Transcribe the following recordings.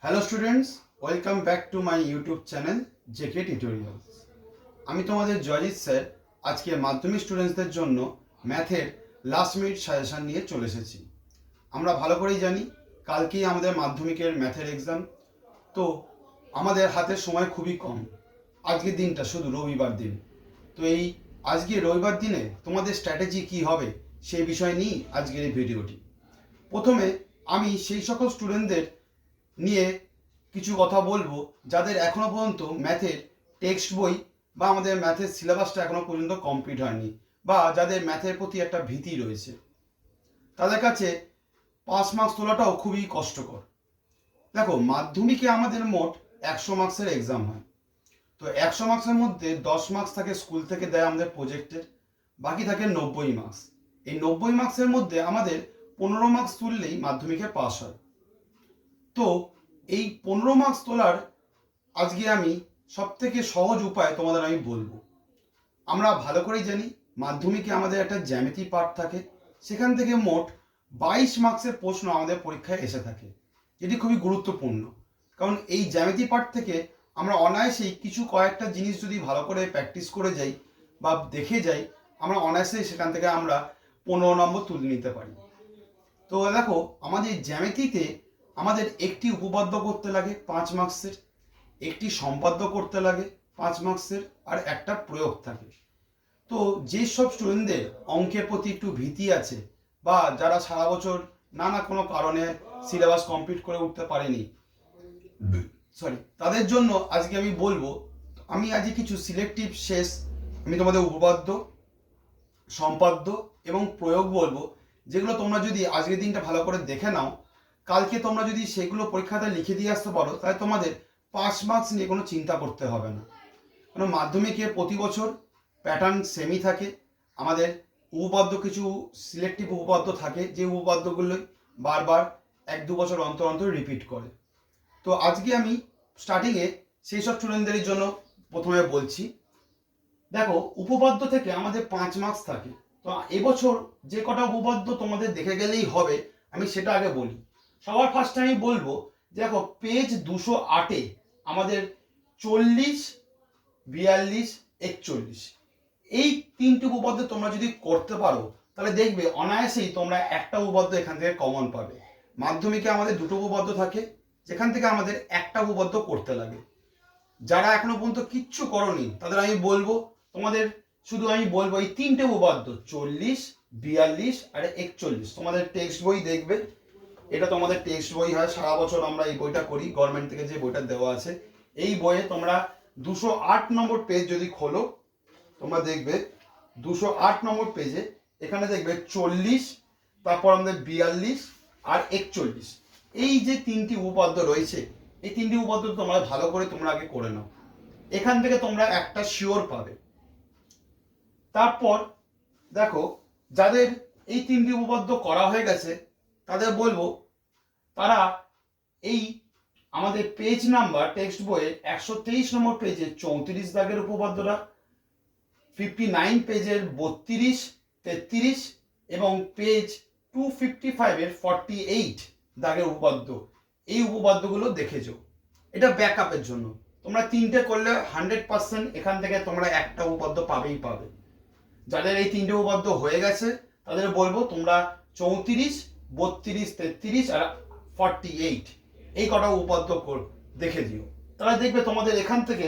Hello students, welcome back to my YouTube channel JK tutorials. আমি তোমাদের Joyjit sir আজকে মাধ্যমিক স্টুডেন্টসদের জন্য ম্যাথের লাস্ট মিনিট সাজেশান নিয়ে চলে এসেছি। আমরা ভালো করেই জানি কালকেই আমাদের মাধ্যমিকের ম্যাথের এক্সাম, তো আমাদের হাতে সময় খুবই কম। আজকের দিনটা শুধু রবিবার দিন, তো এই আজকে রবিবার দিনে তোমাদের স্ট্র্যাটেজি কী হবে সেই বিষয় নিয়েই আজকের এই ভিডিওটি। প্রথমে আমি সেই সকল স্টুডেন্টদের নিয়ে কিছু কথা বলবো যাদের এখনো পর্যন্ত ম্যাথের টেক্সট বই বা আমাদের ম্যাথের সিলেবাসটা এখনো পর্যন্ত কমপ্লিট হয়নি, বা যাদের ম্যাথের প্রতি একটা ভীতি রয়েছে। তাদের কাছে পাস মার্কস তোলাটাও খুবই কষ্টকর। দেখো, মাধ্যমিকে আমাদের মোট 100 মার্কসের এক্সাম হয়। তো 100 মার্কসের মধ্যে 10 মার্কস থাকে স্কুল থেকে দেয় আমাদের প্রজেক্টের, বাকি থাকে 90 মার্কস। এই 90 মার্কসের মধ্যে আমাদের 15 মার্কস তুললেই মাধ্যমিকে পাস হয়। তো এই 15 মার্কস তোলার আজকে আমি সবথেকে সহজ উপায় তোমাদের আমি বলবো। আমরা ভালো করেই জানি মাধ্যমিকে আমাদের একটা জ্যামিতি পার্ট থাকে, সেখান থেকে মোট 22 মার্কসের প্রশ্ন আমাদের পরীক্ষায় এসে থাকে, যেটি খুবই গুরুত্বপূর্ণ। কারণ এই জ্যামিতি পার্ট থেকে আমরা অনায়াসেই কিছু কয়েকটা জিনিস যদি ভালো করে প্র্যাকটিস করে যাই বা দেখে যাই, আমরা অনায়াসেই সেখান থেকে আমরা 15 নম্বর তুলে নিতে পারি। তো দেখো, আমাদের জ্যামিতিতে আমাদের একটি উপপাদ্য করতে লাগে 5 মার্কসের, একটি সম্পাদ্য করতে লাগে 5 মার্কসের, আর একটা প্রয়োগ থাকে। তো যেসব স্টুডেন্টদের অঙ্কের প্রতি একটু ভীতি আছে, বা যারা সারা বছর নানা কোনো কারণে সিলেবাস কমপ্লিট করে উঠতে পারেনি, তাদের জন্য আজকে আমি বলবো, আমি আজকে কিছু সিলেক্টিভ শেষ আমি তোমাদের উপপাদ্য, সম্পাদ্য এবং প্রয়োগ বলবো, যেগুলো তোমরা যদি আজকের দিনটা ভালো করে দেখে নাও, কালকে তোমরা যদি সেগুলো পরীক্ষাতে লিখে দিয়ে আসতে পারো, তাহলে তোমাদের 5 মার্কস নিয়ে কোনো চিন্তা করতে হবে না। কারণ মাধ্যমিকে প্রতি বছর প্যাটার্ন সেমই থাকে। আমাদের উপপাদ্য কিছু সিলেক্টিভ উপপাদ্য থাকে, যে উপপাদ্যগুলো বারবার 1-2 বছর অন্তর অন্তর রিপিট করে। তো আজকে আমি স্টার্টিংয়ে সেই সব স্টুডেন্টদের জন্য প্রথমে বলছি। দেখো, উপপাদ্য থেকে আমাদের 5 মার্কস থাকে। তো এবছর যে কটা উপপাদ্য তোমাদের দেখে গেলেই হবে, আমি সেটা আগে বলি। সবার ফার্স্টে আমি বলবো, দেখো পেজ 208-এ আমাদের 40, 42, 41 এই তিনটি উপপাদ্য তোমরা যদি করতে পারো, তাহলে দেখবে অনায়াসেই তোমরা একটা উপপাদ্য এখান থেকে কমন পাবে। মাধ্যমিকে আমাদের দুটো উপপাদ্য থাকে, যেখান থেকে আমাদের একটা উপপাদ্য করতে লাগে। যারা এখনো পর্যন্ত কিচ্ছু করনি, তাদের আমি বলবো, তোমাদের শুধু আমি বলবো এই তিনটে উপপাদ্য 40, 42 আর 41 তোমাদের টেক্সট বই দেখবে। এটা তোমাদের টেক্সট বই হয়, সারা বছর আমরা এই বইটা করি, গভর্নমেন্ট থেকে যে বইটা দেওয়া আছে। এই বইয়ে তোমরা 208 নম্বর পেজ যদি খোলো, তোমরা দেখবে 208 নম্বর পেজে এখানে দেখবে 40, তারপর আমাদের 42 আর 41, এই যে তিনটি উপপাদ্য রয়েছে, এই তিনটি উপপাদ্য তোমরা ভালো করে তোমরা আগে করে নাও। এখান থেকে তোমরা একটা শিওর পাবে। তারপর দেখো, যাদের এই তিনটি উপপাদ্য করা হয়ে গেছে, তাদের বলবো তারা এই আমাদের পেজ নাম্বার টেক্সট বইয়ে 123 নম্বর পেজে 34 দাগের উপপাদ্যটা, 59 পেজের 32, 33 এবং পেজ 255-এর 48 দাগের উপপাদ্য, এই উপপাদ্যগুলো দেখেছো। এটা ব্যাকআপের জন্য। তোমরা তিনটে করলে 100% এখান থেকে তোমরা একটা উপপাদ্য পাবেই পাবে। যাদের এই তিনটে উপপাদ্য হয়ে গেছে, তাদের বলবো তোমরা 34, 32, 33 আর 48 এই কটা উপপাদ্য দেখে দিও। তাহলে দেখবে তোমাদের এখান থেকে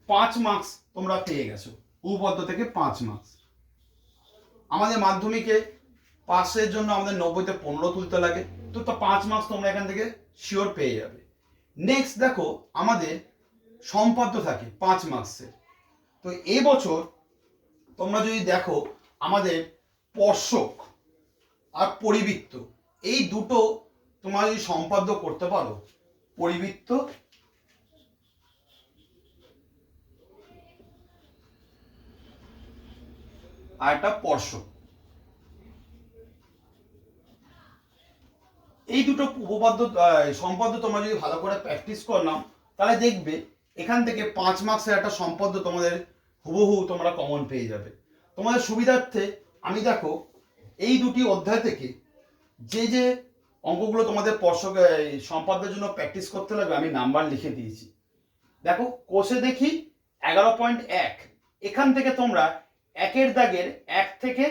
5 মার্কস তোমরা পেয়ে গেছো। উপপাদ্য থেকে 5 মার্কস। আমাদের মাধ্যমিকে পাসের জন্য আমাদের 90-তে 15 তুলতে লাগে, তো 5 মার্কস তোমরা এখান থেকে শিওর পেয়ে যাবে। নেক্সট দেখো, আমাদের সম্পাদ্য থাকে 5 মার্কসের। তো এবছর তোমরা যদি দেখো, আমাদের স্পর্শক আর পরিবৃত্ত এই দুটো তোমরা যদি সম্পাদ্য করতে পারো, পরিবৃত্ত আর একটা স্পর্শক, এই দুটো উপপাদ্য সম্পাদ্য তোমরা যদি ভালো করে প্র্যাকটিস করে নাও, তাহলে দেখবে এখান থেকে 5 মার্কসের একটা সম্পাদ্য তোমাদের হুবহু তোমরা কমন পেয়ে যাবে। তোমাদের সুবিধার্থে আমি দেখো এই দুটি অধ্যায় থেকে যে যে অঙ্কগুলো তোমাদের সম্পাদ্যের জন্য প্র্যাকটিস করতে লাগবে, আমি নাম্বার লিখে দিয়েছি। দেখো কোষে দেখি 11.1, এখান থেকে তোমরা একের দাগের 1 থেকে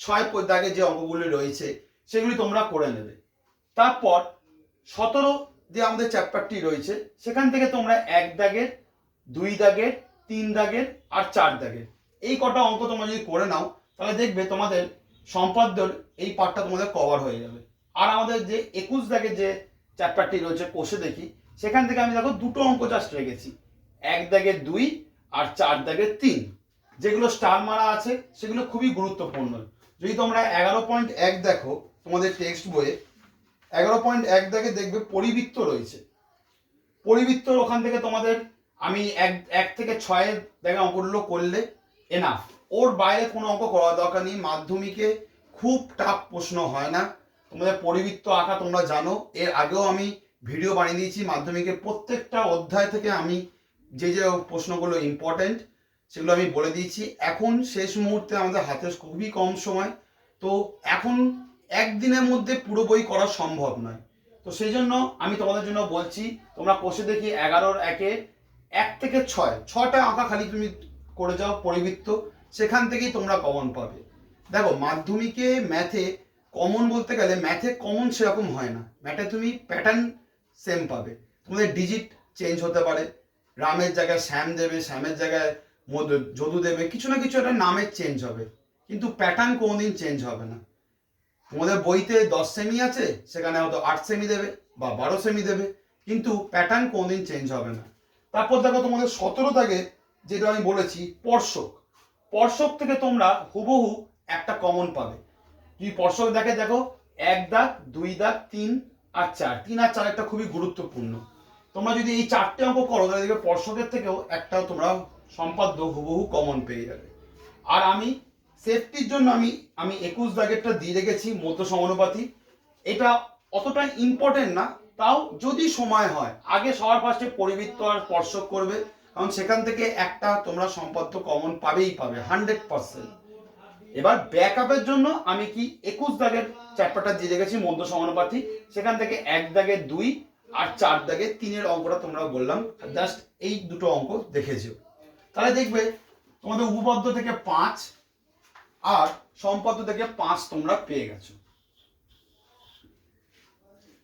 6 দাগে যে অঙ্কগুলি রয়েছে সেগুলি তোমরা করে নেবে। তারপর 17 যে আমাদের চ্যাপ্টারটি রয়েছে সেখান থেকে তোমরা 1 দাগের, 2 দাগের, 3 দাগের আর 4 দাগের এই কটা অঙ্ক তোমরা যদি করে নাও তাহলে দেখবে তোমাদের সম্পাদ্যর এই পার্টটা তোমাদের কভার হয়ে যাবে। আর আমাদের যে 21 দাগের যে চ্যাপ্টারটি রয়েছে কোষে দেখি, সেখান থেকে আমি দেখো দুটো অঙ্ক জাস্ট রেখেছি, 1 দাগের 2 আর 4 দাগের 3, যেগুলো স্টার মারা আছে সেগুলো খুবই গুরুত্বপূর্ণ। যদি তোমরা 11.1 দেখো তোমাদের টেক্সট বইয়ে, 11.1 দাগে দেখবে পরিবৃত্ত রয়েছে। পরিবৃত্তর ওখান থেকে তোমাদের আমি 1 থেকে 6 দাগে অঙ্কগুলো করলে এনাফ, ওর বাইরে কোনো অঙ্ক করার দরকার নেই। মাধ্যমিকে খুব টাফ প্রশ্ন হয় না। তোমাদের পরিবৃত্ত আঁকা তোমরা জানো, এর আগেও আমি ভিডিও বানিয়ে দিয়েছি। মাধ্যমিকের প্রত্যেকটা অধ্যায় থেকে আমি যে যে প্রশ্নগুলো ইম্পর্টেন্ট সেগুলো আমি বলে দিয়েছি। এখন শেষ মুহূর্তে আমাদের হাতে খুবই কম সময়, তো এখন একদিনের মধ্যে পুরো বই করা সম্ভব নয়। তো সেই জন্য আমি তোমাদের জন্য বলছি, তোমরা কোষে দেখি 11-1 1 থেকে 6টা আঁকা খালি তুমি করে যাও পরিবৃত্ত, সেখান থেকেই তোমরা কমন পাবে। দেখো মাধ্যমিকে ম্যাথে কমন বলতে গেলে ম্যাথে কমন সেরকম হয় না, ম্যাথে তুমি প্যাটার্ন সেম পাবে। তোমাদের ডিজিট চেঞ্জ হতে পারে, রামের জায়গায় শ্যাম দেবে, শ্যামের জায়গায় যদু দেবে, কিছু না কিছু একটা নামের চেঞ্জ হবে, কিন্তু প্যাটার্ন কোনোদিন চেঞ্জ হবে না। তোমাদের বইতে 10 সেমি আছে, সেখানে হয়তো 8 সেমি দেবে বা 12 সেমি দেবে, কিন্তু প্যাটার্ন কোনোদিন চেঞ্জ হবে না। তারপর দেখো তোমাদের 17 দাগে যেটা আমি বলেছি স্পর্শক, স্পর্শক থেকে তোমরা হুবহু একটা কমন পাবে। যদি স্পর্শক দেখে দেখো 1 দাগ, 2 দাগ, 3 আর 4, 3 আর 4 একটা খুবই গুরুত্বপূর্ণ। তোমরা যদি এই 4টে অঙ্ক করো তাহলে দেখবে স্পর্শকের থেকেও একটা তোমরা সম্পাদ্য হুবহু কমন পেয়ে যাবে। আর আমি সেফটির জন্য আমি 21 দাগেরটা দিয়ে রেখেছি মধ্য সমানুপাতি। এটা অতটা ইম্পর্টেন্ট না, তাও যদি সময় হয় আগে সবার ফার্স্টে পরিবৃত্ত আর স্পর্শক করবে, কারণ সেখান থেকে একটা তোমরা সম্পাদ্য কমন পাবেই পাবে 100%। এবার ব্যাকআপের জন্য আমি কি 21 দাগের চ্যাপ্টারটা দিয়ে রেখেছি মধ্য সমানুপাতি, সেখান থেকে 1 দাগের 2 আর 4 দাগের 3 অঙ্কটা তোমরা বললাম, জাস্ট এই দুটো অঙ্ক দেখেছো। তাহলে দেখবে তোমাদের উপপাদ্য থেকে 5 আর সম্পাদ্য থেকে 5 তোমরা পেয়ে গেছো।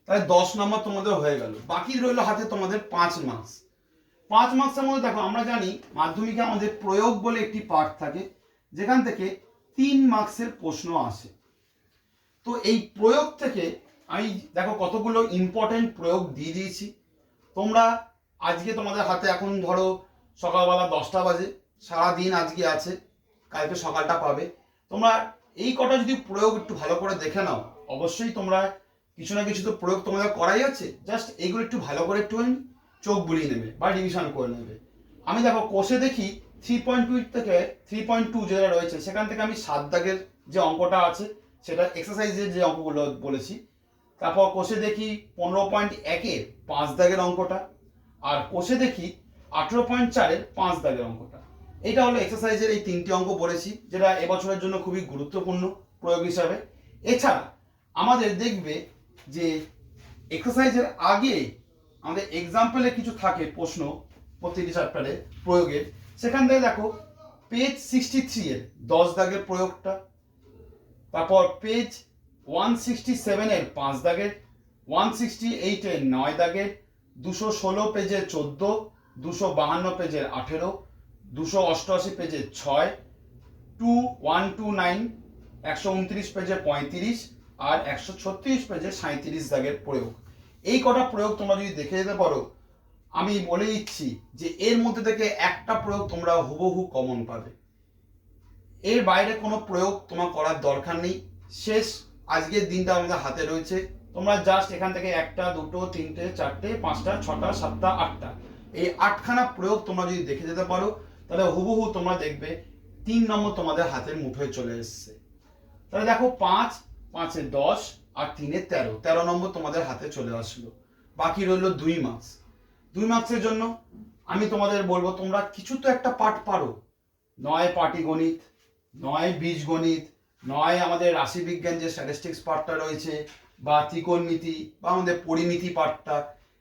তাহলে 10 নম্বর তোমাদের হয়ে গেল, বাকি রইল হাতে তোমাদের 5 মার্কস। 5 মার্কসের মধ্যে দেখো আমরা জানি মাধ্যমিকে আমাদের প্রয়োগ বলে একটি পার্ট থাকে, যেখান থেকে 3 মার্কসের প্রশ্ন আসে। তো এই প্রয়োগ থেকে আমি দেখো কতগুলো ইম্পর্টেন্ট প্রয়োগ দিয়ে দিয়েছি। তোমরা আজকে তোমাদের হাতে এখন ধরো সকালবেলা 10টা বাজে, সারাদিন আজকে আছে, কালকে সকালটা পাবে। তোমরা এই কটা যদি প্রয়োগ একটু ভালো করে দেখে নাও, অবশ্যই তোমরা কিছু না কিছু তো প্রয়োগ তোমাদের করাই আছে, জাস্ট এইগুলো একটু ভালো করে একটু চোখ বুলিয়ে নেবে বা রিভিশন করে নেবে। আমি দেখো কোষে দেখি 3.2 থেকে 3.2 যেটা রয়েছে সেখান থেকে আমি 7 দাগের যে অঙ্কটা আছে সেটা এক্সারসাইজের যে অঙ্কগুলো বলেছি। তারপর কোষে দেখি 15.1-এর 5 দাগের অঙ্কটা, আর কোষে দেখি 18.4-এর 5 দাগের অঙ্কটা। এটা হলো এক্সারসাইজের এই 3টি অঙ্ক বলেছি, যেটা এবছরের জন্য খুবই গুরুত্বপূর্ণ প্রয়োগ হিসাবে। এছাড়া আমাদের দেখবে যে এক্সারসাইজের আগে আমাদের এক্সাম্পলে কিছু থাকে প্রশ্ন প্রতিটি চ্যাপ্টারে প্রয়োগের, সেখান থেকে দেখো পেজ 63-এর 10 দাগের প্রয়োগটা, তারপর পেজ 167-এর 5 দাগের, 168-এর 9 দাগের, 216 পেজের 14, 252 পেজের 18, 288 পেজের 6, 129 129 পেজের 35 আর 136 পেজের 37 দাগের প্রয়োগ। এই কটা প্রয়োগ তোমরা যদি দেখে যেতে পারো, আমি বলে দিচ্ছি যে এর মধ্যে থেকে একটা প্রয়োগ তোমরা হুবহু কমন পাবে। এর বাইরে কোনো প্রয়োগ তোমার করার দরকার নেই। শেষ আজকের দিনটা আমাদের হাতে রয়েছে, তোমরা জাস্ট এখান থেকে 1টা 2টো 3টে 4টে 5টা 6টা 7টা 8টা এই 8খানা প্রয়োগ তোমরা যদি দেখে যেতে পারো, তাহলে হুবহু তোমরা দেখবে 3 নম্বর তোমাদের হাতের মুঠোয় চলে এসছে। তাহলে দেখো 5 5-এ 10 আর 3-এ 13, 13 নম্বর তোমাদের হাতে চলে আসলো। বাকি রইল 2 মার্কস। 2 মার্কসের জন্য আমি তোমাদের বলবো তোমরা কিছু তো একটা পাঠ পারো, নয় পাটিগণিত, নয় বীজগণিত, নয় আমাদের রাশিবিজ্ঞান যে স্ট্যাটিস্টিক্স পার্টটা রয়েছে, বা ত্রিকোণমিতি বা আমাদের পরিমিতি পাঠটা,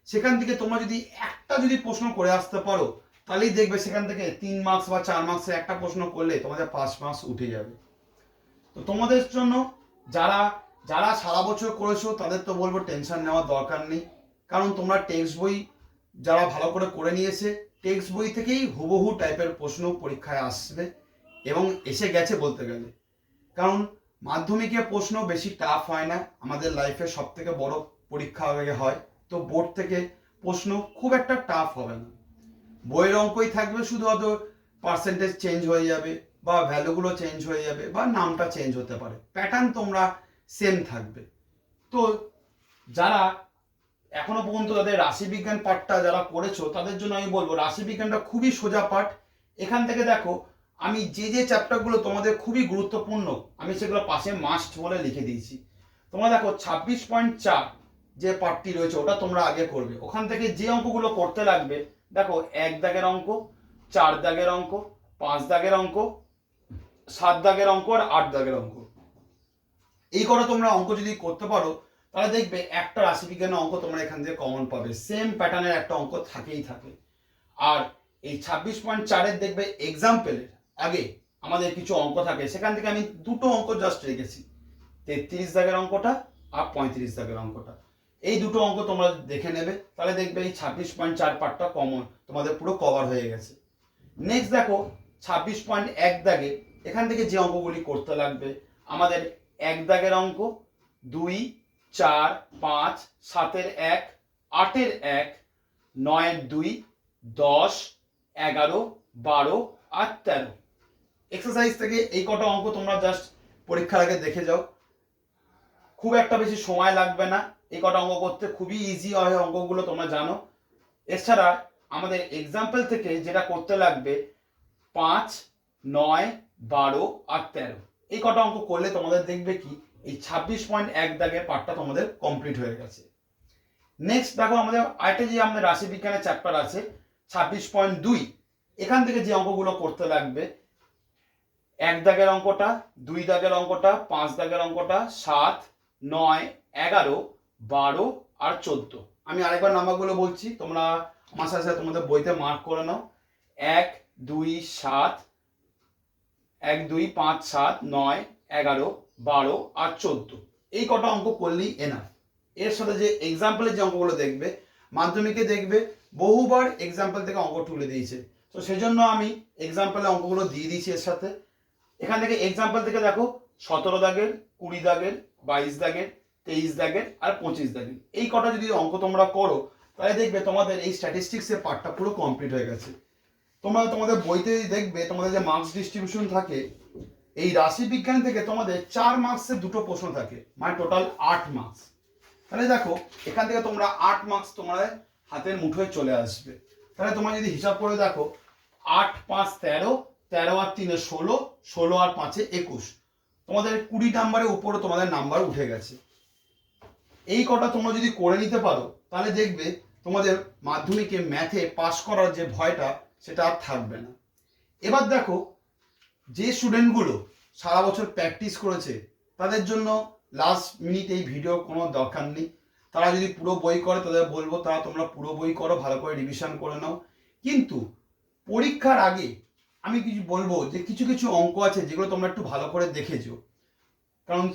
সেখান থেকে তোমরা যদি একটা যদি প্রশ্ন করে আসতে পারো তাহলেই দেখবে সেখান থেকে 3 মার্কস বা 4 মার্কসের একটা প্রশ্ন করলে তোমাদের 5 মার্কস উঠে যাবে। তো তোমাদের জন্য যারা যারা সারা বছর করেছো তাদের তো বলবো টেনশন নেওয়ার দরকার নেই, কারণ তোমরা টেক্সট বই যারা ভালো করে নিয়েছে টেক্সট বই থেকেই হুবহু টাইপের প্রশ্ন পরীক্ষায় আসবে এবং এসে গেছে বলতে গেলে। কারণ মাধ্যমিকের প্রশ্ন বেশি টাফ হয় না, আমাদের লাইফে সব থেকে বড় পরীক্ষা হয়, তো বোর্ড থেকে প্রশ্ন খুব একটা টাফ হবে না। বইয়ের অঙ্কই থাকবে, শুধু হয়তো পার্সেন্টেজ চেঞ্জ হয়ে যাবে বা ভ্যালুগুলো চেঞ্জ হয়ে যাবে বা নামটা চেঞ্জ হতে পারে, প্যাটার্ন তোমরা সেম থাকবে। তো যারা এখনো পর্যন্ত তাদের রাশিবিজ্ঞান পাঠটা যারা করেছো তাদের জন্য আমি বলবো রাশিবিজ্ঞানটা খুবই সোজা পাঠ। এখান থেকে দেখো আমি যে চ্যাপ্টারগুলো তোমাদের খুবই গুরুত্বপূর্ণ আমি সেগুলো পাশে মাস্ট বলে লিখে দিয়েছি। তোমরা দেখো 26.4 যে পাঠটি রয়েছে ওটা তোমরা আগে করবে, ওখান থেকে যে অঙ্কগুলো করতে লাগবে দেখো 1 দাগের অঙ্ক, 4 দাগের অঙ্ক, 5 দাগের অঙ্ক, 7 দাগের অঙ্ক আর 8 দাগের অঙ্ক। এই কটা তোমরা অঙ্ক যদি করতে পারো তাহলে দেখবে একটা রাশিবিজ্ঞানের অঙ্ক তোমরা এখান থেকে কমন পাবে, সেম প্যাটার্নের একটা অঙ্ক থাকেই থাকে। আর এই 26.4 দেখবে এক্সাম্পলের আগে আমাদের কিছু অঙ্ক থাকে, সেখান থেকে আমি দুটো অঙ্ক জাস্ট রেখেছি, 33 দাগের অঙ্কটা আর 35 দাগের অঙ্কটা। এই দুটো অঙ্ক তোমরা দেখে নেবে, তাহলে দেখবে এই 26.4 পার্টটা কমন তোমাদের পুরো কভার হয়ে গেছে। নেক্সট দেখো 26.1 দাগে এখান থেকে যে অঙ্কগুলি করতে লাগবে আমাদের 1 দাগের অঙ্ক, 2, 4, 5, 7-এর 1, 8-এর 1, 9-এর 2, 10, 11, 12 আর 13। এক্সারসাইজ থেকে এই কটা অঙ্ক তোমরা জাস্ট পরীক্ষার আগে দেখে যাও, খুব একটা বেশি সময় লাগবে না, এই কটা অঙ্ক করতে খুবই ইজি হয় অঙ্কগুলো তোমরা জানো। এছাড়া আমাদের এক্সাম্পল থেকে যেটা করতে লাগবে 5, 9, 12 আর 13, এই কটা অঙ্ক করলে তোমাদের দেখবে কি এই 26.1 দাগের পার্টটা তোমাদের কমপ্লিট হয়ে গেছে। নেক্সট দেখো আমাদের আরেকটা যে আমাদের রাশিবিজ্ঞানের চ্যাপ্টার আছে 26.2, এখান থেকে যে অঙ্কগুলো করতে লাগবে 1 দাগের অঙ্কটা, 2 দাগের অঙ্কটা, 5 দাগের অঙ্কটা, 7, 9, 11, 12 আর 14। আমি আরেকবার নাম্বারগুলো বলছি, তোমরা আমার সাথে সাথে তোমাদের বইতে মার্ক করে নাও। 1, 2, 7, 1, 2, 5, 7, 9, 11, 12 আর 14, এই কটা অঙ্ক করলেই এনাফ। এর সাথে যে এক্সাম্পলের যে অঙ্কগুলো দেখবে মাধ্যমিকে দেখবে বহুবার এক্সাম্পল থেকে অঙ্ক তুলে দিয়েছে, তো সেই জন্য আমি এক্সাম্পলের অঙ্কগুলো দিয়ে দিয়েছি এর সাথে। এখান থেকে এক্সাম্পল থেকে দেখো 17 দাগের, 20 দাগের, 22 দাগের, 23 দাগের আর 25 দাগের, এই কটা যদি অঙ্ক তোমরা করো তাহলে দেখবে তোমাদের এই স্ট্যাটিস্টিক্সের পার্টটা পুরো কমপ্লিট হয়ে গেছে। তোমরা তোমাদের বইতে দেখবে তোমাদের যে মার্কস ডিস্ট্রিবিউশন থাকে এই রাশি বিজ্ঞান থেকে তোমাদের 4 মার্কসের দুটো প্রশ্ন থাকে, মানে টোটাল 8 মার্কস। তাহলে দেখো এখান থেকে তোমরা 8 মার্কস তোমাদের হাতের মুঠোয় চলে আসবে। তাহলে তোমরা যদি হিসাব করে দেখো 8, 5, 13, 13 আর 3 16, 16 আর 5 21, তোমাদের 20 নাম্বারের উপরে তোমাদের নাম্বার উঠে গেছে। এই কটা তোমরা যদি করে নিতে পারো তাহলে দেখবে তোমাদের মাধ্যমিকে ম্যাথে পাস করার যে ভয়টা সেটা আর থাকবে না। এবার দেখো যে স্টুডেন্টগুলো সারা বছর প্র্যাকটিস করেছে তাদের জন্য লাস্ট মিনিট এই ভিডিও কোনো দরকার নেই, তারা যদি পুরো বই করে তাদের বলবো তারা তোমরা পুরো বই করো, ভালো করে রিভিশন করে নাও। কিন্তু পরীক্ষার আগে আমি কিছু বলবো যে কিছু কিছু অঙ্ক আছে যেগুলো তোমরা একটু ভালো করে দেখেছো, কারণ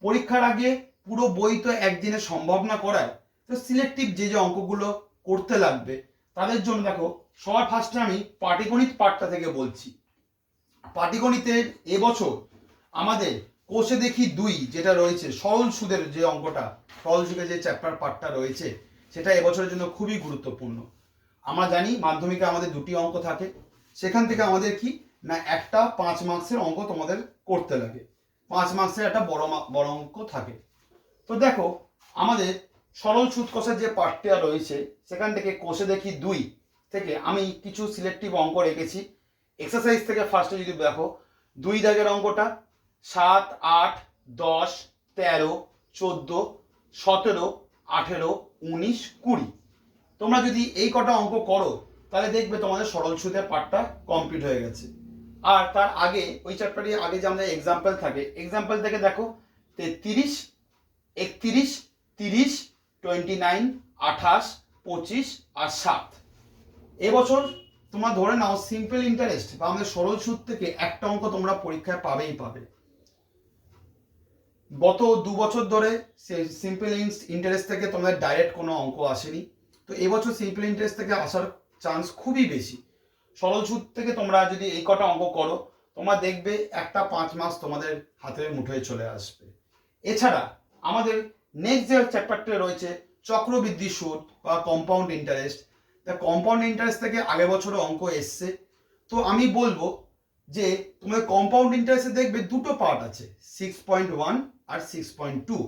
পরীক্ষার আগে পুরো বই তো একদিনে সম্ভব না করার, তো সিলেক্টিভ যে যে অঙ্কগুলো করতে লাগবে তাদের জন্য দেখো সবার ফার্স্টে আমি পাটিগণিত পাঠটা থেকে বলছি। পাটিগণিতের এবছর আমাদের কোষে দেখি 2 যেটা রয়েছে সরল সুদের যে অঙ্কটা, সরল সুদের যে চ্যাপ্টার পার্টটা রয়েছে সেটা এবছরের জন্য খুবই গুরুত্বপূর্ণ। আমরা জানি মাধ্যমিকে আমাদের 2টি অঙ্ক থাকে, সেখান থেকে আমাদের কি না একটা 5 মার্কসের অঙ্ক তোমাদের করতে লাগে, 5 মার্কসের একটা বড় অঙ্ক থাকে। তো দেখো আমাদের সরল সুদ কোষের যে পার্টটা রয়েছে সেখান থেকে কোষে দেখি 2 থেকে আমি কিছু সিলেক্টিভ অঙ্ক রেখেছি। এক্সারসাইজ থেকে ফার্স্টে যদি দেখো 2 দাগের অঙ্কটা 7, 8, 10, 13, 14, 17, 18, 19, 20, তোমরা যদি এই কটা অঙ্ক করো তাহলে দেখবে তোমাদের সরল সুদের পার্টটা কমপ্লিট হয়ে গেছে। আর তার আগে ওই চ্যাপ্টারের আগে যে আমাদের এক্সাম্পল থাকে, এক্সাম্পল থেকে দেখো 33, 31, 30, 29, 28, 25 আর 7। এবছর তোমরা ধরে নাও সিম্পল ইন্টারেস্ট বা আমাদের সরল সুদ থেকে একটা অঙ্ক তোমরা পরীক্ষায় পাবেই পাবে। গত 2 বছর ধরে সিম্পল ইন্টারেস্ট থেকে তোমাদের ডাইরেক্ট কোনো অঙ্ক আসেনি, তো এবছর সিম্পল ইন্টারেস্ট থেকে আসার চান্স খুবই বেশি। সরল সুদ থেকে তোমরা যদি এই কটা অঙ্ক করো, তোমরা দেখবে একটা 5 মাস তোমাদের হাতের মুঠোয় চলে আসবে। এছাড়া আমাদের নেক্সট যে চ্যাপ্টারটা রয়েছে চক্রবৃদ্ধি সুদ বা কম্পাউন্ড ইন্টারেস্ট, তা কম্পাউন্ড ইন্টারেস্ট থেকে আগের বছরও অঙ্ক এসছে। তো আমি বলবো যে তোমাদের কম্পাউন্ড ইন্টারেস্টে দেখবে দুটো পার্ট আছে, 6.1 আর 6.2।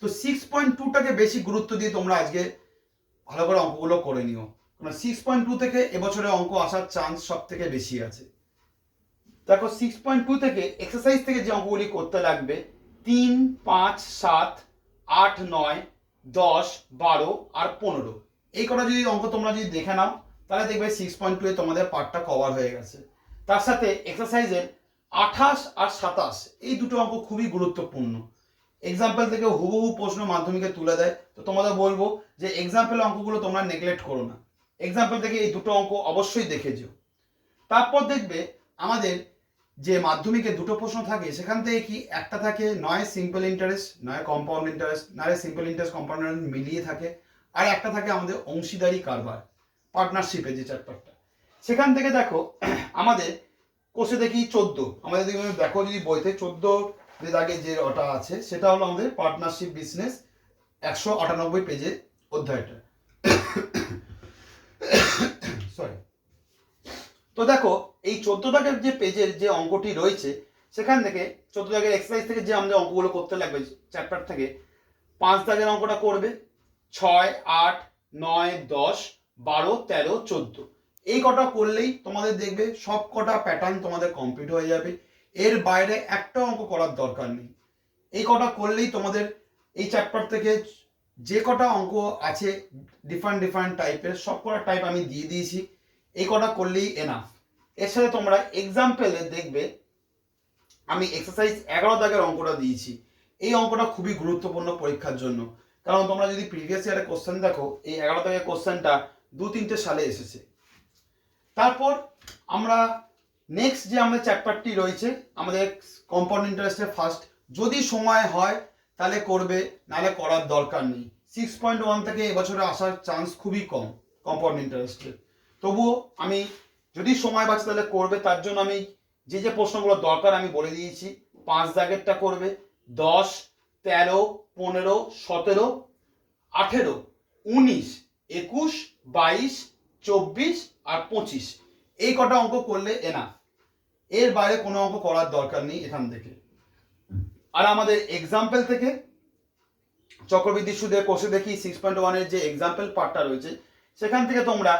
তো 6.2টাকে বেশি গুরুত্ব দিয়ে তোমরা আজকে ভালো করে অঙ্কগুলো করে নিও, কারণ 6.2 থেকে এবছরে অঙ্ক আসার চান্স সব থেকে বেশি আছে। দেখো 6.2 থেকে এক্সারসাইজ থেকে যে অঙ্কগুলি করতে লাগবে 3, 5, 7, 8, 9, 10, 12 আর 15, এই কটা যদি অঙ্ক তোমরা যদি দেখে নাও তাহলে দেখবে 6.2 এ তোমাদের পার্টটা কভার হয়ে গেছে। তার সাথে এক্সারসাইজের 28 আর 27 এই দুটো অঙ্ক খুবই গুরুত্বপূর্ণ। এক্সাম্পল থেকে হুবহু প্রশ্ন মাধ্যমিকে তুলে দেয়, তো তোমাদের বলবো যে এক্সাম্পল অঙ্কগুলো তোমরা নেগলেক্ট করো না, এক্সাম্পল থেকে এই দুটো অঙ্ক অবশ্যই দেখে যেও। তারপর দেখবে আমাদের যে মাধ্যমিকে দুটো প্রশ্ন থাকে সেখান থেকে কি একটা থাকে নয় সিম্পল ইন্টারেস্ট নয় কম্পাউন্ড ইন্টারেস্ট, নয় সিম্পল ইন্টারেস্ট কম্পাউন্ড ইন্টারেস্ট মিলিয়ে থাকে, আর একটা থাকে আমাদের অংশীদারি কারবার পার্টনারশিপের যে চ্যাপ্টারটা। সেখান থেকে দেখো আমাদের কোষে দেখি 14, আমাদের দেখো যদি বইতে 14 যে দাগে যে ওটা আছে সেটা হলো আমাদের পার্টনারশিপ বিজনেস 198 পেজের অধ্যায়টা। সরি। তো দেখো এই 14 দাগের যে পেজের যে অঙ্কটি রয়েছে সেখান থেকে 14 দাগের এক্সারসাইজ থেকে যে আমাদের অঙ্কগুলো করতে লাগবে চ্যাপ্টার থেকে 5 দাগের অঙ্কটা করবে 6, 8, 9, 10, 12, 13, 14, এই কটা করলেই তোমাদের দেখবে সব কটা প্যাটার্ন তোমাদের কমপ্লিট হয়ে যাবে। এর বাইরে একটা অঙ্ক করার দরকার নেই, এই কটা করলেই তোমাদের এই চ্যাপ্টার থেকে যে কটা অঙ্ক আছে ডিফারেন্ট টাইপের সব কটা টাইপ আমি দিয়ে দিয়েছি, এই কটা করলেই এনাফ। এর সাথে তোমরা এক্সাম্পলে দেখবে আমি এক্সারসাইজ 11 দাগের অঙ্কটা দিয়েছি, এই অঙ্কটা খুবই গুরুত্বপূর্ণ পরীক্ষার জন্য, কারণ তোমরা যদি প্রিভিয়াস ইয়ারের কোশ্চেন দেখো এই 11 দাগের কোশ্চেনটা 2-3টে সালে এসেছে। তারপর আমরা নেক্সট যে আমাদের চ্যাপ্টারটি রয়েছে আমাদের কম্পাউন্ড ইন্টারেস্টের ফার্স্ট, যদি সময় হয় তাহলে করবে, নাহলে করার দরকার নেই। 6.1 থেকে এবছরে আসার চান্স খুবই কম কম্পাউন্ড ইন্টারেস্টের, তবুও আমি যদি সময় বাঁচে তাহলে করবে। তার জন্য আমি যে যে প্রশ্নগুলো দরকার আমি বলে দিয়েছি। 5 দাগেরটা করবে 10, 13, 15, 17, 18, 19, 21, 22, 24 আর 25, এই কটা অঙ্ক করলে এনাফ, এর বাইরে কোনো অঙ্ক করার দরকার নেই এখান থেকে। আর আমাদের এক্সাম্পল থেকে চক্রবৃদ্ধি সুদের কোষে দেখি 6.1 এর যে এক্সাম্পল পার্টটা রয়েছে সেখান থেকে তোমরা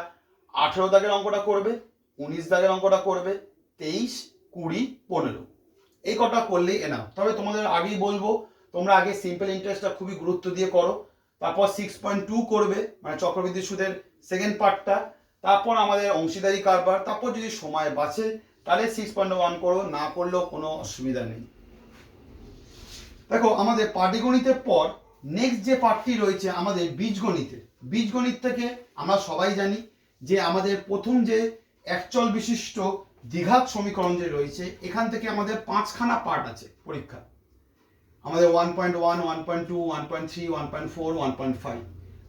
18 দাগের অঙ্কটা করবে, 19 দাগের অঙ্কটা করবে, 23, 20, 15, এই কটা করলেই এনাফ। তবে তোমাদের আগেই বলবো তোমরা আগে সিম্পল ইন্টারেস্টটা খুবই গুরুত্ব দিয়ে করো, তারপর 6.2 করবে মানে চক্রবৃদ্ধি সুদের সেকেন্ড পার্টটা, তারপর আমাদের অংশীদারি কারবার, তারপর যদি সময় বাঁচে তাহলে 6.1 করো, না করলেও কোনো অসুবিধা নেই। দেখো আমাদের পাটিগণিতের পর নেক্সট যে পার্টটি রয়েছে আমাদের বীজগণিতে। বীজগণিত থেকে আমরা সবাই জানি যে আমাদের প্রথম যে একচল বিশিষ্ট দ্বিঘাত সমীকরণ যে রয়েছে এখান থেকে আমাদের 5খানা পার্ট আছে পরীক্ষা, আমাদের 1.1, 1.2, 1.3, 1.4, 1.5।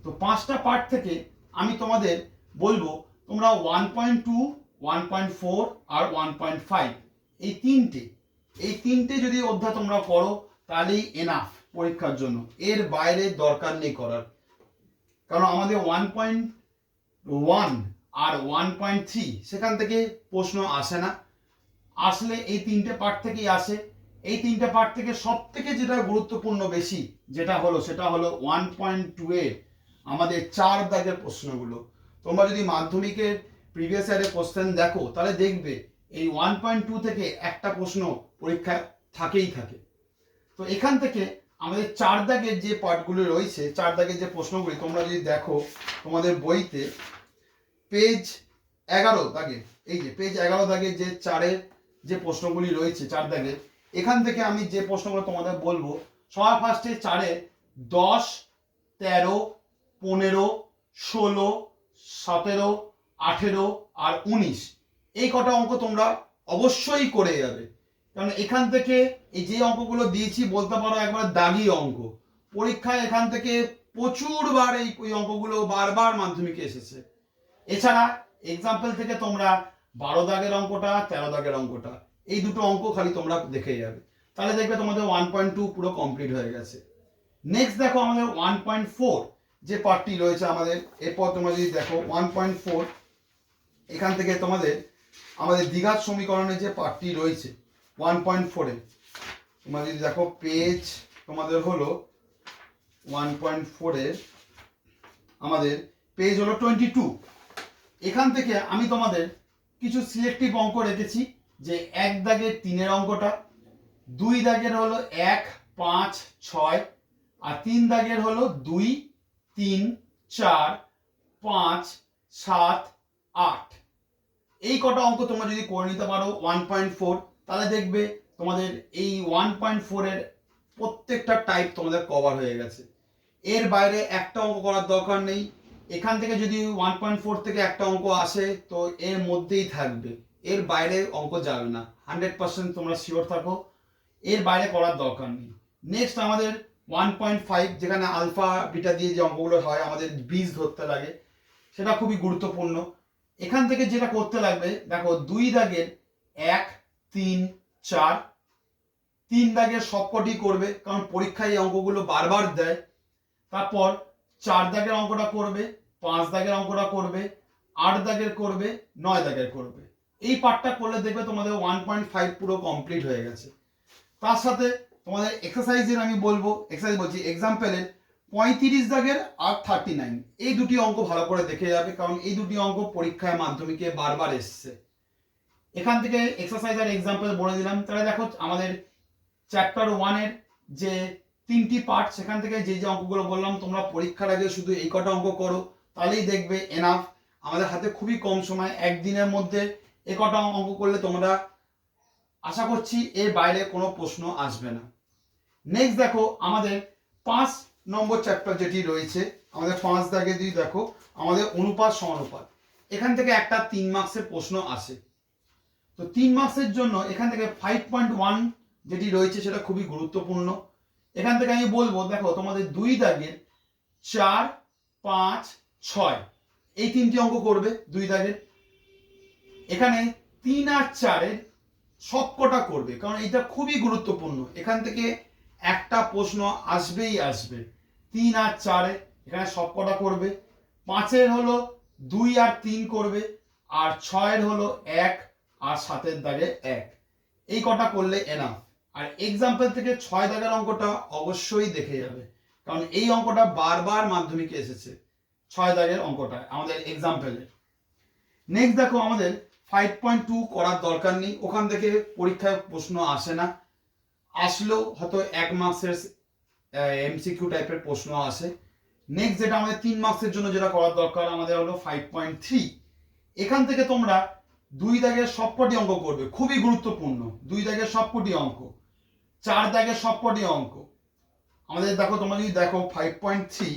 তো 5টা পার্ট থেকে আমি তোমাদের বলবো তোমরা 1.2, 1.4 আর 1.5 এই তিনটে যদি অধ্যায় তোমরা করো তাহলেই এনাফ পরীক্ষার জন্য, এর বাইরে দরকার নেই করার। কারণ আমাদের 1.1 আর 1.3 সেখান থেকে প্রশ্ন আসে না, আসলে এই 3টে পার্ট থেকেই আসে। এই 3টে পার্ট থেকে সব থেকে যেটা গুরুত্বপূর্ণ বেশি সেটা হলো 1.2 এর আমাদের 4 দাগের প্রশ্নগুলো। তোমরা যদি মাধ্যমিকের প্রিভিয়াস ইয়ারের কোশ্চেন দেখো তাহলে দেখবে এই 1.2 থেকে একটা প্রশ্ন পরীক্ষায় থাকেই থাকে। তো এখান থেকে আমাদের 4 দাগের যে পার্টগুলো রয়েছে, 4 দাগের যে প্রশ্নগুলি তোমরা যদি দেখো তোমাদের বইতে পেজ 11 দাগে, এই যে পেজ 11 দাগে যে 4-এর যে প্রশ্নগুলি রয়েছে 4 দাগের, এখান থেকে আমি যে প্রশ্নগুলো তোমাদের বলবো সবার ফার্স্টে 4-এর 10, 13, 15, 16, 17, 18 আর 19 এই কটা অঙ্ক তোমরা অবশ্যই করে যাবে। কারণ এখান থেকে এই যে অঙ্কগুলো দিয়েছি বলতে পারো একবার দাগি অঙ্ক, পরীক্ষায় এখান থেকে প্রচুরবার এই অঙ্কগুলো বারবার মাধ্যমিকে এসেছে। এছাড়া এক্সাম্পল থেকে তোমরা 12 দাগের অঙ্কটা, 13 দাগের অঙ্কটা, এই দুটো অঙ্ক খালি তোমরা দেখে যাবে, তাহলে দেখবে তোমাদের 1.2 পুরো কমপ্লিট হয়ে গেছে। নেক্সট দেখো আমাদের 1.4 যে পার্টটি রয়েছে আমাদের, এরপর তোমরা যদি দেখো 1.4 এখান থেকে তোমাদের আমাদের দ্বিঘাত সমীকরণের যে পার্টটি রয়েছে 1.4 তোমরা যদি দেখো পেজ তোমাদের হলো 1.4 এর আমাদের পেজ হলো 22। এখান থেকে আমি তোমাদের কিছু সিলেক্টিভ অঙ্ক রেখেছি, যে 1 দাগের 3 অঙ্কটা, 2 দাগের হলো 1, 5, 6 আর 3 দাগের হলো 2, 3, 4, 5, 7, 8 এই কটা অঙ্ক তোমরা যদি করে নিতে পারো 1.4, তাহলে দেখবে তোমাদের এই 1.4 এর প্রত্যেকটা টাইপ তোমাদের কভার হয়ে গেছে। এর বাইরে একটা অঙ্ক করার দরকার নেই। এখান থেকে যদি 1.4 থেকে একটা অঙ্ক আসে তো এর মধ্যেই থাকবে, এর বাইরে অঙ্ক যাবে না, 100% তোমরা শিওর থাকো, এর বাইরে করার দরকার নেই। নেক্সট আমাদের 1.5 যেখানে আলফা বিটা দিয়ে যে অঙ্কগুলো হয় আমাদের বীজ ধরতে লাগে, সেটা খুবই গুরুত্বপূর্ণ। এখান থেকে যেটা করতে লাগবে দেখো 2 দাগের 1, 3, 4, 3 দাগের সবকটি করবে কারণ পরীক্ষায় এই অঙ্কগুলো বারবার দেয়। তারপর 4 দাগের অঙ্কটা করবে, 5 দাগের অঙ্কটা করবে, 8 দাগের করবে, 9 দাগের করবে। এই পার্টটা করলে দেখবে তোমাদের 1.5 পুরো কমপ্লিট হয়ে গেছে। তার সাথে তোমাদের এক্সারসাইজের আমি বলবো, এক্সারসাইজ বলছি এক্সাম্পলের 35 দাগের আর 39 এই দুটি অঙ্ক ভালো করে দেখে যাবে, কারণ এই দুটি অঙ্ক পরীক্ষায় মাধ্যমিকে বারবার এসছে। এখান থেকে এক্সারসাইজ আর এক্সাম্পল বলে দিলাম। তাহলে দেখো আমাদের চ্যাপ্টার 1 এর যে 3টি পার্ট, সেখান থেকে যে যে অঙ্কগুলো বললাম তোমরা পরীক্ষার আগে শুধু এই কটা অঙ্ক করো, তাহলেই দেখবে এনাফ। আমাদের হাতে খুবই কম সময়, একদিনের মধ্যে এ কটা অঙ্ক করলে তোমরা আশা করছি এর বাইরে কোনো প্রশ্ন আসবে না। নেক্সট দেখো আমাদের 5 নম্বর চ্যাপ্টার যেটি রয়েছে, আমাদের 5 দাগে যদি দেখো আমাদের অনুপাত সমানুপাত, এখান থেকে একটা 3 মার্কসের প্রশ্ন আসে। তো 3 মার্কসের জন্য এখান থেকে 5.1 যেটি রয়েছে সেটা খুবই গুরুত্বপূর্ণ। এখান থেকে আমি বলবো দেখো তোমাদের 2 দাগের 4, 5, 6 এই 3টি অঙ্ক করবে 2 দাগের। এখানে 3 আর 4 এর সবকটা করবে, কারণ এটা খুবই গুরুত্বপূর্ণ, এখান থেকে একটা প্রশ্ন আসবেই আসবে। 3 আর 4 এখানে সবকটা করবে। 5 এর হলো 2 আর 3 করবে, আর 6 এর হলো 1 আর 7 এর দাগে 1 এই কটা করলে এনাফ। আর এক্সাম্পল থেকে 6 দাগের অঙ্কটা অবশ্যই দেখে যাবে, কারণ এই অঙ্কটা বারবার মাধ্যমিকে এসেছে, 6 দাগের অঙ্কটা আমাদের এক্সাম্পলের। নেক্সট দেখো আমাদের 5.2 করার দরকার নেই, ওখান থেকে পরীক্ষায় প্রশ্ন আসে না, আসলেও হয়তো 1 মার্কসের এমসিকিউ টাইপের প্রশ্ন আসে। নেক্সট যেটা আমাদের 3 মার্কসের জন্য যেটা করার দরকার আমাদের হলো 5.3। এখান থেকে তোমরা 2 দাগের সবকটি অঙ্ক করবে, খুবই গুরুত্বপূর্ণ, 2 দাগের সবকটি অঙ্ক, 4 দাগের সবকটি অঙ্ক। আমাদের দেখো তোমরা যদি দেখো 5.3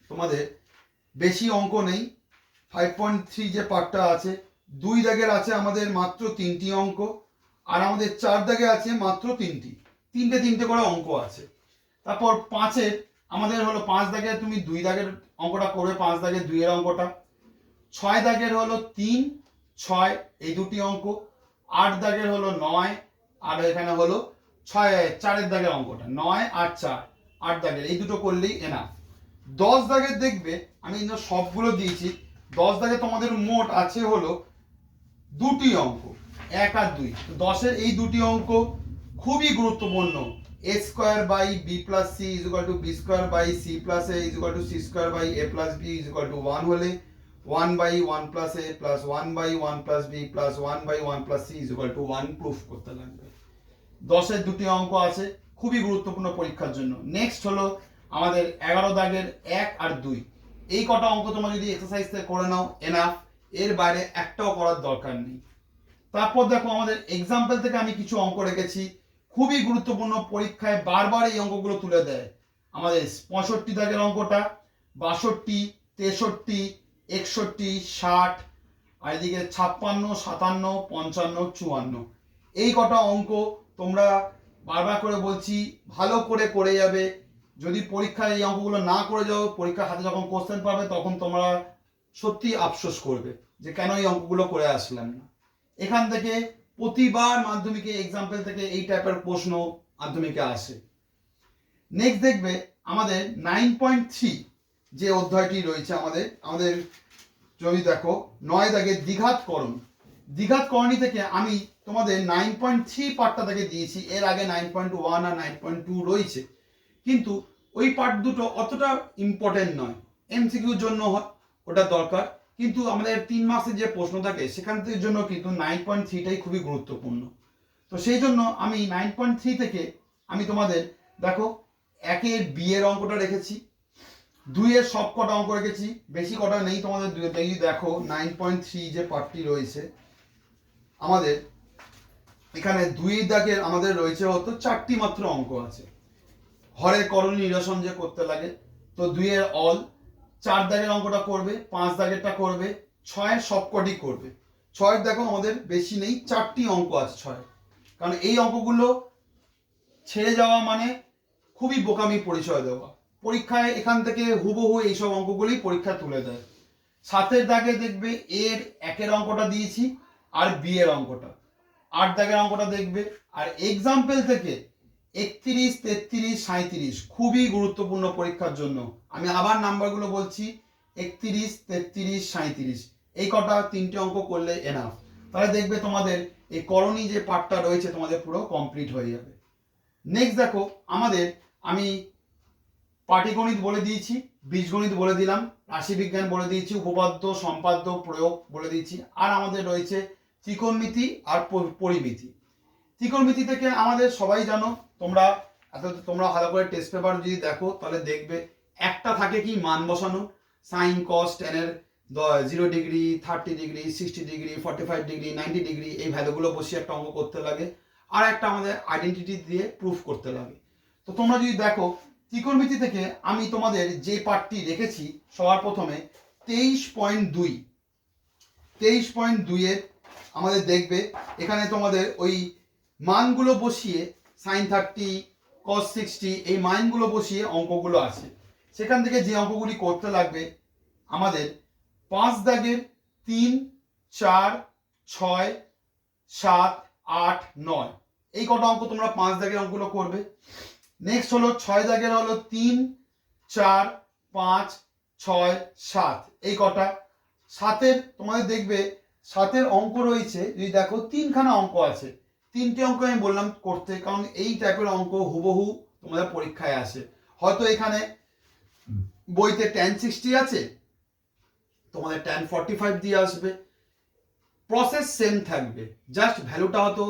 তোমাদের বেশি অঙ্ক নেই। 5.3 যে পার্টটা আছে 2 দাগের আছে আমাদের মাত্র 3টি অঙ্ক, আর আমাদের 4 দাগে আছে মাত্র 3টে করে অঙ্ক আছে। তারপর 5 আমাদের হলো 5 দাগে তুমি 2 দাগের অঙ্কটা করবে, 5 দাগে 2 এর অঙ্কটা। 6 দাগের হলো 3, 6 এই দুটি অঙ্ক। 8 দাগের হলো 9, আর এখানে হলো 4 এর দাগের অঙ্কটা, 9 আর 4 8 দাগের এই দুটো করলেই এনাফ। 10 দাগের দেখবে আমি কিন্তু সবগুলো দিয়েছি, 10 দাগে তোমাদের মোট আছে হলো 2টি অঙ্ক, 1 আর 2। 10 এর এই 2টি অঙ্ক খুবই গুরুত্বপূর্ণ। a square by b plus c is equal to b square by c plus a is equal to c square by a plus b is equal to 1 হলে 1 by 1 plus a plus 1 by 1 plus b plus 1 by 1 plus c is equal to 1 proof করতে লাগবে। 10 এর 2টি অঙ্ক আছে, খুবই গুরুত্বপূর্ণ পরীক্ষার জন্য। নেক্সট হলো আমাদের 11 দাগের 1 আর 2 এই কটা অঙ্ক তোমরা যদি এক্সারসাইজ করে নাও এনাফ, এর বাইরে একটাও করার দরকার নেই। তারপর দেখো আমাদের এক্সাম্পল থেকে আমি কিছু অঙ্ক রেখেছি, খুবই গুরুত্বপূর্ণ, পরীক্ষায় বারবার এই অঙ্কগুলো তুলে দেয়। আমাদের 65 দাগের অঙ্কটা, 62, 63, 61, 60, আর এদিকে 56, 57, 55, 54। এই কটা অঙ্ক তোমরা বারবার করে বলছি ভালো করে করে যাবে। যদি পরীক্ষায় এই অঙ্কগুলো না করে যাও, পরীক্ষার হাতে যখন কোশ্চেন পাবে তখন তোমরা সত্যি আফসোস করবে যে কেন এই অঙ্কগুলো করে আসলাম না। এখান থেকে প্রতিবার মাধ্যমিকে এক্সাম্পল থেকে এই টাইপের প্রশ্ন মাধ্যমিকে আসে। নেক্সট দেখবে আমাদের 9.3 যে অধ্যায়টি রয়েছে আমাদের যদি দেখো 9 দাগের দ্বিঘাতকরণী থেকে আমি তোমাদের 9.3 পার্টটা থেকে দিয়েছি। এর আগে 9.1 আর 9.2 রয়েছে, কিন্তু ওই পার্ট দুটো অতটা ইম্পর্টেন্ট নয়, এমসিকিউর জন্য ওটা দরকার, কিন্তু আমাদের 3 মাসের যে প্রশ্ন থাকে সেখান থেকে জন্য কিন্তু 9.3টাই খুবই গুরুত্বপূর্ণ। তো সেই জন্য আমি 9.3 থেকে আমি তোমাদের দেখো 1-এর বি এর অঙ্কটা রেখেছি, 2-এর সব কটা অঙ্ক রেখেছি, বেশি কটা নেই তোমাদের। দেখো 9.3 যে পার্টটি রয়েছে আমাদের এখানে 2 দাগের আমাদের রয়েছে হতো 4টি মাত্র অঙ্ক আছে। হরের করণী নিরসন যে করতে লাগে, তো 2-এর অল, 4 দাগের অঙ্কটা করবে, 5 দাগেরটা করবে, 6-এর সবকটি করবে। 6-এর দেখো আমাদের বেশি নেই, 4টি অঙ্ক আছে 6-এর, কারণ এই অঙ্কগুলো ছেড়ে যাওয়া মানে খুবই বোকামি পরিচয় দেওয়া। পরীক্ষায় এখান থেকে হুবহু এইসব অঙ্কগুলি পরীক্ষায় তুলে দেয়। 7-এর দাগে দেখবে এর 1-এর অঙ্কটা দিয়েছি আর বি এর অঙ্কটা, 8 দাগের অঙ্কটা দেখবে। আর এক্সাম্পল থেকে 31, 33, 37 খুবই গুরুত্বপূর্ণ পরীক্ষার জন্য। আমি আবার নাম্বারগুলো বলছি, 31, 33, 37 এই কটা 3টে অঙ্ক করলে এনাফ। তাহলে দেখবে তোমাদের এই করণী যে পার্টটা রয়েছে তোমাদের পুরো কমপ্লিট হয়ে যাবে। নেক্সট দেখো আমাদের আমি পাটিগণিত বলে দিয়েছি, বীজগণিত বলে দিলাম, রাশিবিজ্ঞান বলে দিয়েছি, উপপাদ্য সম্পাদ্য প্রয়োগ বলে দিয়েছি, আর আমাদের রয়েছে ত্রিকোণমিতি আর পরিমিতি। ত্রিকোণমিতি থেকে আমাদের সবাই জানো, তোমরা ভালো করে টেস্ট পেপার যদি দেখো তাহলে দেখবে একটা থাকে কি মান বসানো, সাইন কস টেনের 0 degree, 30 degree, 60 degree, 45 degree, 90 degree, এই ভ্যালুগুলো বসিয়ে একটা অঙ্ক করতে লাগে, আর একটা আমাদের আইডেন্টিটি দিয়ে প্রুফ করতে লাগে। তো তোমরা যদি দেখো ত্রিকোণমিতি থেকে আমি তোমাদের যে পার্টটি রেখেছি সবার প্রথমে 23.2 এর আমাদের দেখবে এখানে তোমাদের ওই মানগুলো বসিয়ে সাইন 30, কস 60 এই মানগুলো বসিয়ে অঙ্কগুলো আছে। সেখান থেকে যে অঙ্কগুলি করতে লাগবে আমাদের 5 দাগের 3, 4, 6, 7, 8, 9 এই কটা অঙ্ক তোমরা 5 দাগের অঙ্কগুলো করবে। নেক্সট হলো 6 দাগের হলো 3, 4, 5, 6, 7 এই কটা। 7-এর তোমাদের দেখবে 7-এর অঙ্ক রয়েছে, যদি দেখো 3খানা অঙ্ক আছে, 3টে অঙ্ক আমি বললাম করতে, কারণ এই টাইপের অঙ্ক হুবহু তোমাদের পরীক্ষায় আসে। হয়তো এখানে বইতে tan 60 আছে, তোমাদের tan 45 দিয়ে আসবে, প্রসেস সেম থাকবে, জাস্ট ভ্যালুটা হয়তো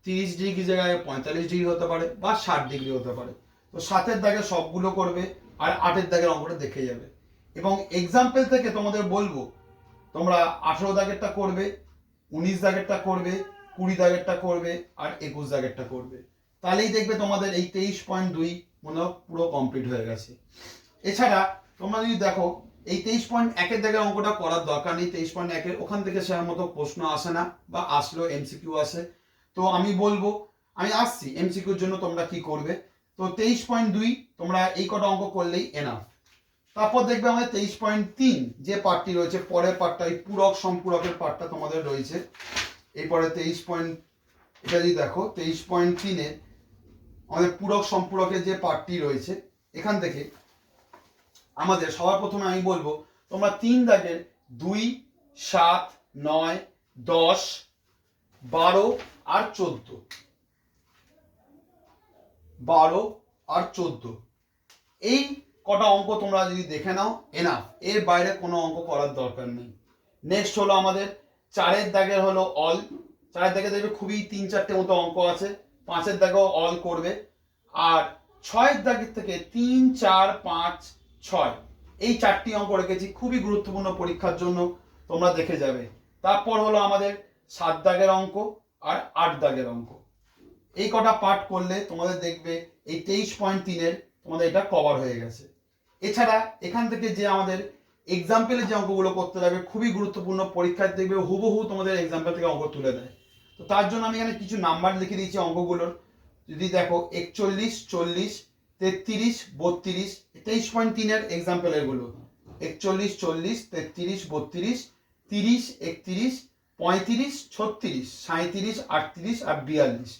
30 ডিগ্রি জায়গায় 45 ডিগ্রি হতে পারে বা 60 ডিগ্রি হতে পারে। তো 7-এর দাগে সবগুলো করবে আর 8-এর দাগের অঙ্কটা দেখে যাবে। এবং এক্সাম্পল থেকে তোমাদের বলবো তোমরা 18 দাগেরটা করবে, 19 দাগেরটা করবে, 20 দাগেরটা করবে আর 21 দাগেরটা করবে। তাহলেই দেখবে তোমাদের এই 23.2 মনে হয় পুরো কমপ্লিট হয়ে গেছে। এছাড়া তোমরা যদি দেখো এই 23.1-এর দাগের অঙ্কটা করার দরকার নেই, 23.1-এর ওখান থেকে সেরকম মতো প্রশ্ন আসে না, বা আসলেও এমসিকিউ আসে। তো আমি বলবো আমি আসছি এমসিকিউর জন্য তোমরা কি করবে। তো 23.2 তোমরা এই কটা অঙ্ক করলেই এনাফ। তারপর দেখবে আমাদের 23.3 যে পার্টটি রয়েছে, পরের পার্টটা এই পূরক সম্পূরকের পার্টটা তোমাদের রয়েছে। এরপরে 23. এটা যদি দেখো 23.3-এ আমাদের পূরক সম্পূরকের যে পার্টটি রয়েছে, এখান থেকে আমাদের সবার প্রথমে আমি বলবো তোমরা 3 দাগের 2, 7, 9, 10, 12 আর 14 এই কটা অঙ্ক তোমরা যদি দেখে নাও এনাফ, এর বাইরে কোনো অঙ্ক করার দরকার নেই। নেক্সট হলো আমাদের 4-এর দাগের হলো অল, 4-এর দাগে দেখবে খুবই 3-4টে মতো অঙ্ক আছে, 5-এর দাগেও অল করবে। আর 6-এর দাগের থেকে 3, 4, 5, 6 এই 4টি অঙ্ক রেখেছি, খুবই গুরুত্বপূর্ণ পরীক্ষার জন্য, তোমরা দেখে যাবে। তারপর হলো আমাদের 7 দাগের অঙ্ক আর 8 দাগের অঙ্ক। এই কটা পার্ট করলে তোমাদের দেখবে এই 23.3-এর তোমাদের এটা কভার হয়ে গেছে। এছাড়া এখান থেকে যে আমাদের এক্সাম্পলের যে অঙ্কগুলো করতে যাবে খুবই গুরুত্বপূর্ণ, পরীক্ষায় দেখবে হুবহু তোমাদের এক্সাম্পল থেকে অঙ্ক তুলে দেয়। তো তার জন্য আমি এখানে কিছু নাম্বার লিখে দিয়েছি অঙ্কগুলোর। যদি দেখো 41, 40, 33, 32, 23.3-এর এক্সাম্পল এগুলো। 41, 40, 33, 32, 30, 31, 35, 36, 37, 38 আর 42,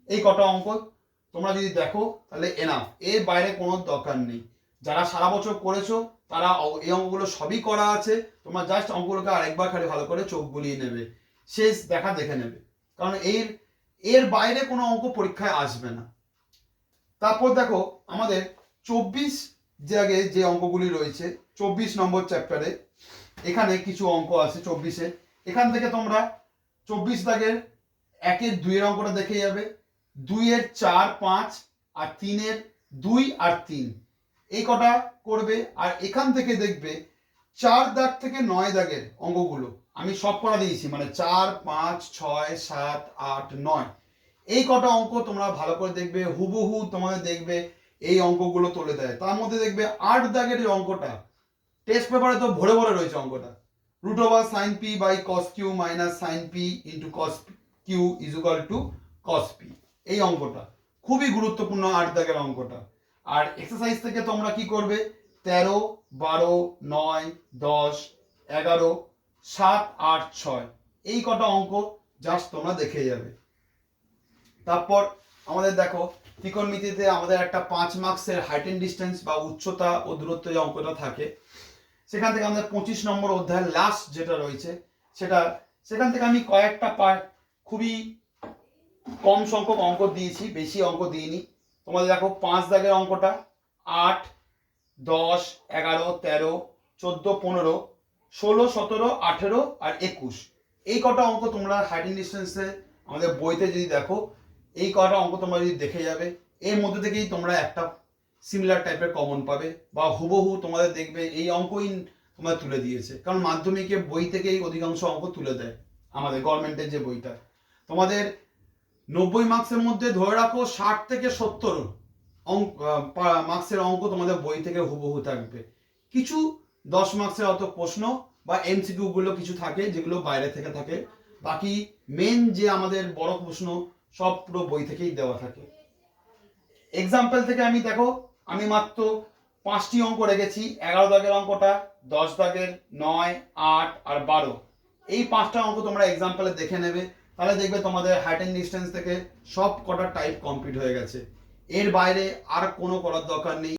এই কটা অঙ্ক তোমরা যদি দেখো তাহলে এনাফ, এর বাইরে কোনো দরকার নেই। যারা সারা বছর করেছো তারা এই অঙ্কগুলো সবই করা আছে, তোমরা জাস্ট অঙ্কগুলোকে আরেকবার খালি ভালো করে চোখ বুলিয়ে নেবে, শেষ দেখা দেখে নেবে, কারণ এর বাইরে কোনো অঙ্ক পরীক্ষায় আসবে না। তারপর দেখো আমাদের 24 জায়গায় যে অঙ্কগুলি রয়েছে 24 নম্বর চ্যাপ্টারে, এখানে কিছু অঙ্ক আছে 24-এ। এখান থেকে তোমরা 24 দাগের 1-এর 2-এর অঙ্কটা দেখে যাবে, 2-এর 4, 5 আর 3-এর 2 আর 3, এই কটা করবে। আর এখান থেকে দেখবে 4 দাগ থেকে 9 দাগের অঙ্কগুলো আমি সব করা দিয়েছি, মানে 4, 5, 6, 7, 8, 9, এই কটা অঙ্ক তোমরা ভালো করে দেখবে, হুবহু তোমাদের দেখবে এই অঙ্কগুলো তুলে দেয়। তার মধ্যে দেখবে 8 দাগের এই অঙ্কটা টেস্ট পেপারে তো ভরে ভরে রয়েছে অঙ্কটা, √sin p by cos q minus sin p into cos q is equal to cos p, এই অঙ্কটা খুবই গুরুত্বপূর্ণ 8 দাগের অঙ্কটা। আর এক্সারসাইজ থেকে তোমরা কি করবে, 13, 12, 9, 10, 11, 7, 8, 6, এই কটা অঙ্ক জাস্ট তোমরা দেখে যাবে। তারপর আমাদের দেখো ত্রিকোণমিতিতে আমাদের একটা 5 মার্কসের হাইট এন্ড ডিস্টেন্স বা উচ্চতা ও দূরত্ব যে অঙ্কটা থাকে, সেখান থেকে আমাদের 25 নম্বর অধ্যায়ের লাস্ট যেটা রয়েছে সেখান থেকে আমি কয়েকটা খুবই কম সংখ্যক অঙ্ক দিয়েছি, বেশি অঙ্ক দিইনি। তোমাদের দেখো 5 দাগের অঙ্কটা 8, 10, 11, 13, 14, 15, 16, 17, 18 আর 21, এই কটা অঙ্ক তোমরা হাইট এন্ড ডিস্টেন্সে আমাদের বইতে যদি দেখো, এই কটা অঙ্ক তোমরা যদি দেখে যাবে, এর মধ্যে থেকেই তোমরা একটা সিমিলার টাইপের কমন পাবে, বা হুবহু তোমাদের দেখবে এই অঙ্কই তোমাদের তুলে দিয়েছে, কারণ মাধ্যমিকে বই থেকেই অধিকাংশ অঙ্ক তুলে দেয় আমাদের গভর্নমেন্টের যে বইটা। তোমাদের 90 মার্কসের মধ্যে ধরে রাখো 60 থেকে 70 মার্কসের অঙ্ক তোমাদের বই থেকে হুবহু থাকবে। কিছু 10 মার্কসের অত প্রশ্ন বা এমসিকিউ গুলো কিছু থাকে যেগুলো বাইরে থেকে থাকে, বাকি মেন যে আমাদের বড় প্রশ্ন সব পুরো বই থেকেই দেওয়া থাকে। এক্সাম্পল থেকে আমি মাত্র 5টি অঙ্ক রেখেছি, 11 দাগের অঙ্কটা, 10 দাগের, 9, 8 আর 12, এই 5টা অঙ্ক তোমরা এক্সাম্পলে দেখে নেবে, তাহলে দেখবে তোমাদের হাইট এন্ড ডিস্টেন্স থেকে সব কটা টাইপ কমপ্লিট হয়ে গেছে, এর বাইরে আর কোনো করার দরকার নেই।